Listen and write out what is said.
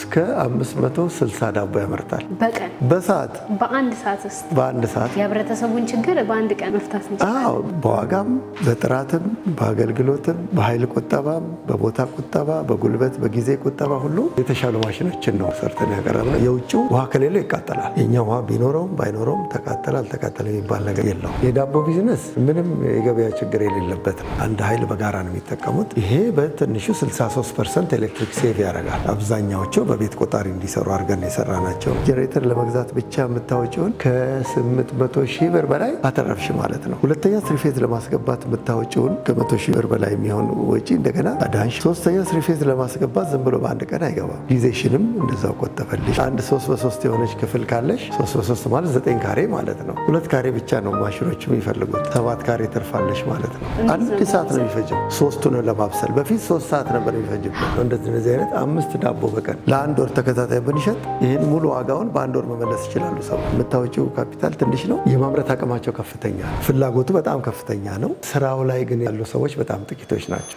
እስከ 560 ዳቦ ያመርታል በቀን በሰዓት በአንድ ሰዓት ውስጥ በአንድ ሰዓት የህብረተሰቡን ችግር በአንድ ቀን መፍታት እንችላለን። በዋጋም በጥራትም በአገልግሎትም በኃይል ቁጠባም በቦታ ቁጠባ በጉልበት በጊዜ ቁጠባ ሁሉ የተሻሉ ማሽኖችን ነው ሰርተን ያቀረብነው። የውጭው ውሃ ከሌለው ይቃጠላል። የኛ ውሃ ቢኖረውም ባይኖረውም ተቃጠለ አልተቃጠለ የሚባል ነገር የለውም። የዳቦ ቢዝነስ ምንም የገበያ ችግር የሌለበት ነው። አንድ ኃይል በጋራ ነው የሚጠቀሙት። ይሄ በትንሹ 63% ኤሌክትሪክ ሴቭ ያደርጋል። አብዛኛዎቹ በቤት ቆጣሪ እንዲሰሩ አድርገን የሰራ ናቸው። ጄኔሬተር ለመግዛት ብቻ የምታወጪውን ከ800 ሺህ ብር በላይ አተረፍሽ ማለት ነው። ሁለተኛ ስሪፌዝ ለማስገባት የምታወጪውን ከ100 ሺህ ብር በላይ የሚሆን ወጪ እንደገና አዳንሽ። ሶስተኛ ስሪፌዝ ለማስገባት ዝም ብሎ በአንድ ቀን አይገባም። ጊዜሽንም እንደዛው ቆጠፈልሽ። አንድ 3x3 የሆነች ክፍል ካለሽ 3x3 ማለት 9 ካሬ ማለት ነው። 2 ካሬ ብቻ ነው ማሽኖቹ የሚፈልጉት። 7 ካሬ ትርፋለሽ ማለት ነው። አንድ ሰዓት ነው የሚፈጀው ሶስቱን ለማብሰል። በፊት 3 ሰዓት ነበር የሚፈጅበት። እንደዚህ አይነት 5 ዳቦ በቀን ለአንድ ወር ተከታታይ ብንሸጥ ይህን ሙሉ ዋጋውን በአንድ ወር መመለስ ይችላሉ። ሰው የምታወጪው ካፒታል ትንሽ ነው። የማምረት አቅማቸው ከፍተኛ ነው። ፍላጎቱ በጣም ከፍተኛ ነው። ስራው ላይ ግን ያሉ ሰዎች በጣም ጥቂቶች ናቸው።